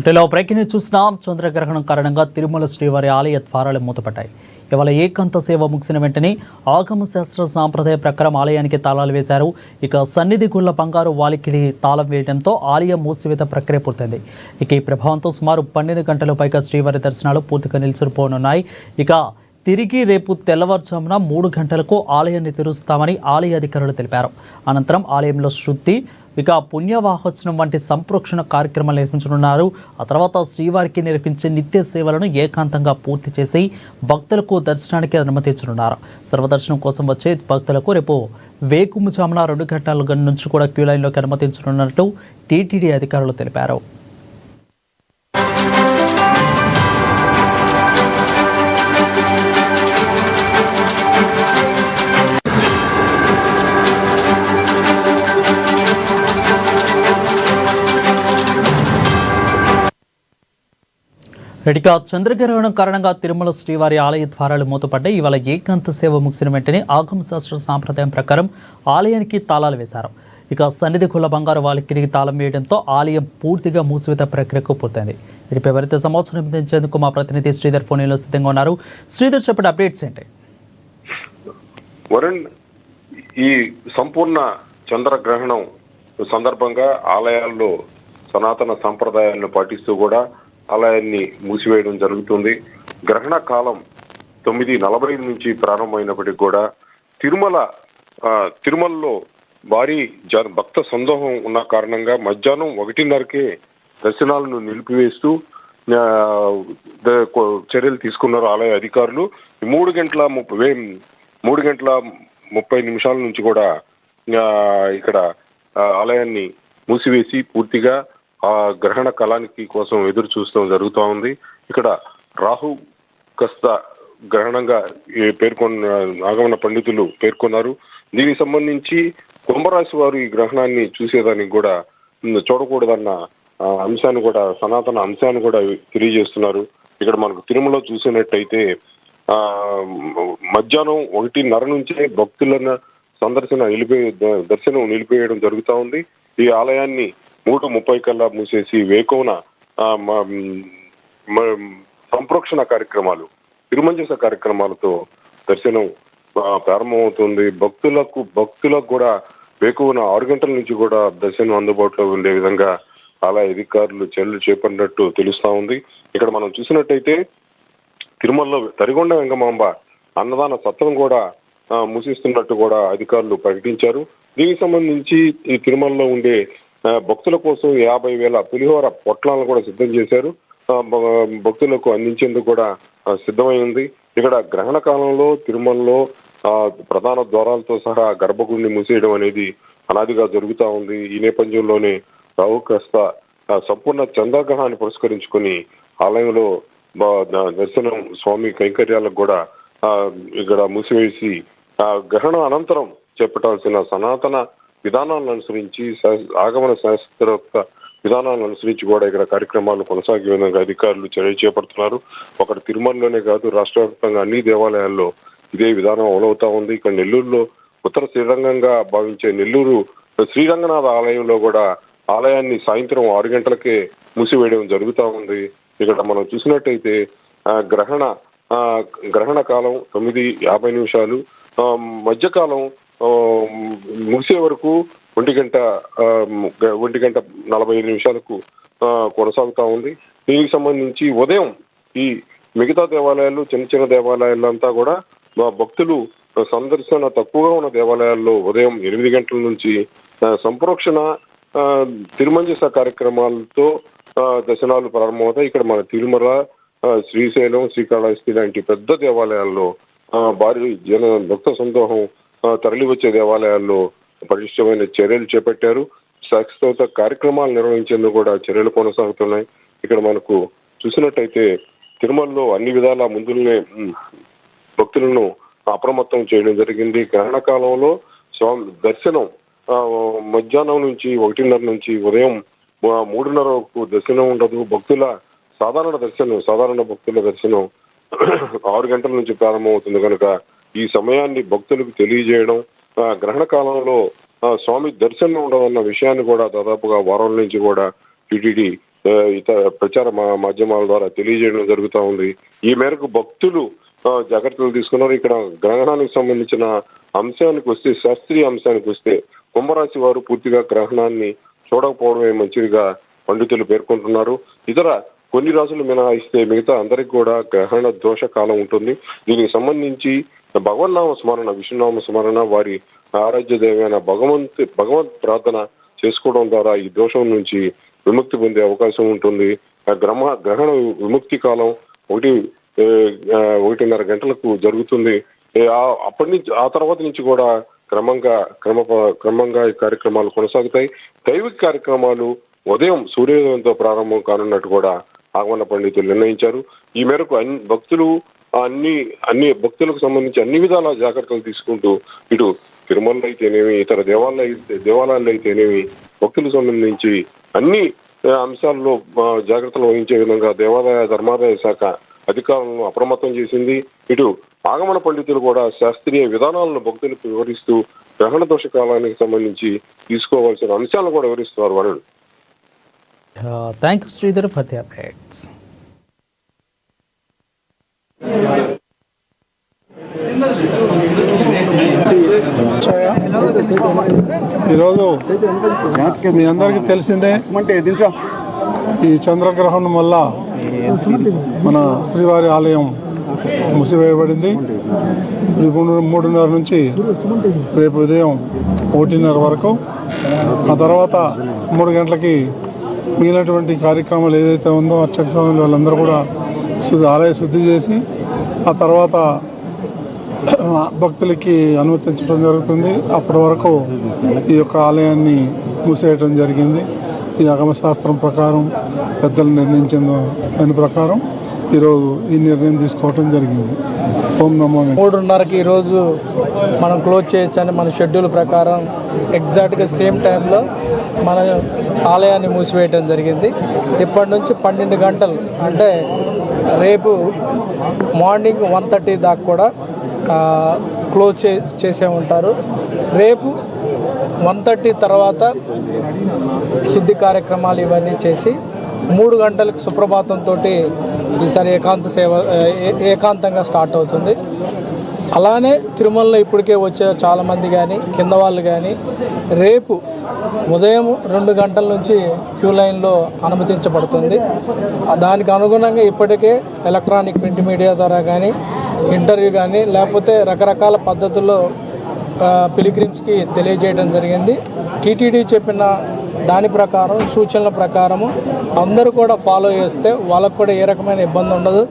బులెటిన్లో breaking news చూసినాం. చంద్రగ్రహణం కారణంగా తిరుమల శ్రీవారి ఆలయ ద్వారాలు మూతపడ్డాయి. ఇవాళ ఏకాంత సేవ ముగిసిన వెంటనే ఆగమ శాస్త్ర సాంప్రదాయ ప్రకారం ఆలయానికి తాళాలు వేశారు. ఇక సన్నిధి గుళ్ల బంగారు వాలికిలి తాళం వేయడంతో ఆలయం మూసివేత ప్రక్రియ పూర్తయింది. ఇక ఈ ప్రభావంతో సుమారు 12 గంటల పైగా శ్రీవారి దర్శనాలు పూర్తిగా నిలిచిపోనున్నాయి. ఇక తిరిగి రేపు తెల్లవారుజామున 3 గంటలకు ఆలయాన్ని తెరుస్తామని ఆలయ అధికారులు తెలిపారు. అనంతరం ఆలయంలో శుద్ధి, ఇక పుణ్యవాహోత్సవం వంటి సంప్రోక్షణ కార్యక్రమాలు నిర్వహించనున్నారు. ఆ తర్వాత శ్రీవారికి నిర్వహించే నిత్య సేవలను ఏకాంతంగా పూర్తి చేసి భక్తులకు దర్శనానికి అనుమతించనున్నారు. సర్వదర్శనం కోసం వచ్చే భక్తులకు రేపు వేకుముజామున 2 గంటల నుంచి కూడా క్యూ లైన్లోకి అనుమతించనున్నట్టు టీటీడీ అధికారులు తెలిపారు. ఇక చంద్రగ్రహణం కారణంగా తిరుమల శ్రీవారి ఆలయ ద్వారాలు మూతపడ్డాయి. ఇవాళ ఏకాంత సేవ ముగిసిన వెంటనే ఆగమ శాస్త్ర సాంప్రదాయం ప్రకారం ఆలయానికి తాళాలు వేశారు. ఇక సన్నిధి గుళ్ల బంగారు వాలికిలికి తాళం వేయడంతో ఆలయం పూర్తిగా మూసివేత ప్రక్రియకు పూర్తయింది. దీనిపై మరింత సమాచారం అందించేందుకు మా ప్రతినిధి శ్రీధర్ ఫోన్లో సిద్ధంగా ఉన్నారు. శ్రీధర్, చెప్పండి, అప్డేట్స్ ఏంటి? వరుణ్, ఈ సంపూర్ణ చంద్రగ్రహణం సందర్భంగా ఆలయాల్లో సనాతన సంప్రదాయాలను పాటిస్తూ కూడా ఆలయాన్ని మూసివేయడం జరుగుతుంది. గ్రహణ కాలం 9:40 నుంచి ప్రారంభమైనప్పటికీ కూడా తిరుమలలో భారీ భక్త సందోహం ఉన్న కారణంగా మధ్యాహ్నం 1:30కే దర్శనాలను నిలిపివేస్తూ చర్యలు తీసుకున్నారు ఆలయ అధికారులు. 3 గంటల 30 నిమిషాల నుంచి కూడా ఇక్కడ ఆలయాన్ని మూసివేసి పూర్తిగా ఆ గ్రహణ కాలానికి కోసం ఎదురు చూడడం జరుగుతూ ఉంది. ఇక్కడ రాహు కస్త గ్రహణంగా పేర్కొన్న ఆగమన పండితులు పేర్కొన్నారు. దీనికి సంబంధించి కుంభరాశి వారు ఈ గ్రహణాన్ని చూసేదానికి కూడా చూడకూడదన్న అంశాన్ని కూడా, సనాతన అంశాన్ని కూడా తెలియజేస్తున్నారు. ఇక్కడ మనకు తిరుమల చూసినట్టయితే మధ్యాహ్నం 1:30 నుంచే భక్తులను దర్శనం నిలిపేయడం జరుగుతూ ఉంది. ఈ ఆలయాన్ని 3:30 కల్లా మూసేసి వేకువన సంప్రోక్షణ కార్యక్రమాలు, తిరుమంజస కార్యక్రమాలతో దర్శనం ప్రారంభమవుతుంది. భక్తులకు కూడా వేకువన 6 గంటల నుంచి కూడా దర్శనం అందుబాటులో ఉండే విధంగా ఆలయ అధికారులు చర్యలు చేపట్టినట్టు తెలుస్తా ఉంది. ఇక్కడ మనం చూసినట్టయితే తిరుమలలో తరిగొండ వెంగమాంబ అన్నదాన సత్రం కూడా మూసిస్తున్నట్టు కూడా అధికారులు ప్రకటించారు. దీనికి సంబంధించి ఈ తిరుమలలో ఉండే భక్తుల కోసం 50,000 పులిహోర పొట్లాలను కూడా సిద్ధం చేశారు. భక్తులకు అందించేందుకు కూడా సిద్ధమై ఉంది. ఇక్కడ గ్రహణ కాలంలో తిరుమలలో ప్రధాన ద్వారాలతో సహా గర్భగుడిని మూసేయడం అనేది అనాదిగా జరుగుతూ ఉంది. ఈ నేపథ్యంలోనే రాహు కాస్త సంపూర్ణ చంద్రగ్రహణాన్ని పురస్కరించుకొని ఆలయంలో దర్శనం, స్వామి కైంకర్యాలకు కూడా ఇక్కడ మూసివేసి గ్రహణ అనంతరం చేపట్టాల్సిన సనాతన విధానాలను అనుసరించి, ఆగమన శాస్త్రోక్త విధానాలను అనుసరించి కూడా ఇక్కడ కార్యక్రమాలు కొనసాగే విధంగా అధికారులు చర్య చేపడుతున్నారు. ఒకటి తిరుమలలోనే కాదు, రాష్ట్ర వ్యాప్తంగా అన్ని దేవాలయాల్లో ఇదే విధానం అమలవుతా ఉంది. ఇక్కడ నెల్లూరులో ఉత్తర శ్రీరంగంగా భావించే నెల్లూరు శ్రీరంగనాథ ఆలయంలో కూడా ఆలయాన్ని సాయంత్రం 6 గంటలకే మూసివేయడం జరుగుతూ ఉంది. ఇక్కడ మనం చూసినట్టయితే గ్రహణ కాలం 9:50, మధ్యకాలం ముగిసే వరకు 1:40 కొనసాగుతా ఉంది. దీనికి సంబంధించి ఉదయం ఈ మిగతా దేవాలయాలు, చిన్న దేవాలయాలంతా కూడా భక్తులు సందర్శన తక్కువగా ఉన్న దేవాలయాల్లో ఉదయం 8 గంటల నుంచి సంప్రోక్షణ తిరుమంజస కార్యక్రమాలతో దర్శనాలు ప్రారంభమవుతాయి. ఇక్కడ మన తిరుమల, శ్రీశైలం, శ్రీకాళహస్తి లాంటి పెద్ద దేవాలయాల్లో భారీ భక్త సందోహం తరలి వచ్చే దేవాలయాల్లో పటిష్టమైన చర్యలు చేపట్టారు. శాస్త్రోక్త కార్యక్రమాలు నిర్వహించేందుకు కూడా చర్యలు కొనసాగుతున్నాయి. ఇక్కడ మనకు చూసినట్టయితే తిరుమలలో అన్ని విధాల ముందునే భక్తులను అప్రమత్తం చేయడం జరిగింది. గ్రహణ కాలంలో స్వామి దర్శనం మధ్యాహ్నం నుంచి 1:30 నుంచి ఉదయం 3:30 వరకు దర్శనం ఉండదు. సాధారణ భక్తుల దర్శనం 6 గంటల నుంచి ప్రారంభమవుతుంది కనుక ఈ సమయాన్ని భక్తులకు తెలియజేయడం, గ్రహణ కాలంలో స్వామి దర్శనం ఉండదన్న విషయాన్ని కూడా దాదాపుగా వారం నుంచి కూడా టీటీడీ ఇతర ప్రచార మాధ్యమాల ద్వారా తెలియజేయడం జరుగుతూ ఉంది. ఈ మేరకు భక్తులు జాగ్రత్తలు తీసుకున్నారు. ఇక్కడ గ్రహణానికి సంబంధించిన అంశానికి వస్తే, శాస్త్రీయ అంశానికి వస్తే, కుంభరాశి వారు పూర్తిగా గ్రహణాన్ని చూడకపోవడమే మంచిదిగా పండితులు పేర్కొంటున్నారు. ఇతర కొన్ని రాసులు మినహాయిస్తే మిగతా అందరికి కూడా గ్రహణ దోష కాలం ఉంటుంది. దీనికి సంబంధించి భగవన్నామ స్మరణ, విష్ణునామ స్మరణ, వారి ఆరాధ్య దేవైన భగవంత్ ప్రార్థన చేసుకోవడం ద్వారా ఈ దోషం నుంచి విముక్తి పొందే అవకాశం ఉంటుంది. గ్రహణ విముక్తి కాలం 1:30 గంటలకు జరుగుతుంది. అప్పటి నుంచి ఆ తర్వాత నుంచి కూడా క్రమంగా ఈ కార్యక్రమాలు కొనసాగుతాయి. దైవిక కార్యక్రమాలు ఉదయం సూర్యోదయంతో ప్రారంభం కానున్నట్టు కూడా ఆగమన పండితులు నిర్ణయించారు. ఈ మేరకు అన్ని భక్తులకు సంబంధించి అన్ని విధాల జాగ్రత్తలు తీసుకుంటూ ఇటు తిరుమలలో అయితేనేమి, ఇతర దేవాలయాల్లో అయితేనేమి భక్తులకు సంబంధించి అన్ని అంశాల్లో జాగ్రత్తలు వహించే విధంగా దేవాదాయ ధర్మాదాయ శాఖ అధికారులను అప్రమత్తం చేసింది. ఇటు ఆగమన పండితులు కూడా శాస్త్రీయ విధానాలను భక్తులకు వివరిస్తూ గ్రహణ దోష కాలానికి సంబంధించి తీసుకోవాల్సిన అంశాలను కూడా వివరిస్తున్నారు. Varun, thank you Sridhar for the updates. ఈరోజు మీ అందరికీ తెలిసిందే, ఈ చంద్రగ్రహణం వల్ల మన శ్రీవారి ఆలయం మూసివేయబడింది. 3:30 నుంచి రేపు ఉదయం 1:30 వరకు. ఆ తర్వాత 3 గంటలకి మిగిలినటువంటి కార్యక్రమాలు ఏదైతే ఉందో అర్చక స్వాములు వాళ్ళందరూ కూడా ఆలయ శుద్ధి చేసి ఆ తర్వాత భక్తులకి అనుమతించడం జరుగుతుంది. అప్పటి వరకు ఈ యొక్క ఆలయాన్ని మూసేయడం జరిగింది. ఈ ఆగమశాస్త్రం ప్రకారం పెద్దలు నిర్ణయించిన దాని ప్రకారం ఈరోజు ఈ నిర్ణయం తీసుకోవడం జరిగింది. 3:30కి ఈరోజు మనం క్లోజ్ చేయొచ్చని మన షెడ్యూల్ ప్రకారం ఎగ్జాక్ట్గా సేమ్ టైంలో మన ఆలయాన్ని మూసివేయటం జరిగింది. ఇప్పటి నుంచి 12 గంటలు అంటే రేపు మార్నింగ్ 1:30 దాకా కూడా క్లోజ్ చేసే ఉంటారు. రేపు 1:30 తర్వాత శుద్ధి కార్యక్రమాలు ఇవన్నీ చేసి 3 గంటలకు సుప్రభాతంతో ఈసారి ఏకాంతంగా స్టార్ట్ అవుతుంది. అలానే తిరుమలలో ఇప్పటికే వచ్చే చాలామంది కానీ కింద వాళ్ళు కానీ రేపు ఉదయం 2 గంటల నుంచి క్యూ లైన్లో అనుమతించబడుతుంది. దానికి అనుగుణంగా ఇప్పటికే ఎలక్ట్రానిక్ ప్రింట్ మీడియా ద్వారా కానీ ఇంటర్వ్యూ కానీ లేకపోతే రకరకాల పద్ధతుల్లో పిలిగ్రిమ్స్కి తెలియజేయడం జరిగింది. టీటీడీ చెప్పిన దాని ప్రకారం, సూచనల ప్రకారము అందరూ కూడా ఫాలో చేస్తే వాళ్ళకు కూడా ఏ రకమైన ఇబ్బంది ఉండదు.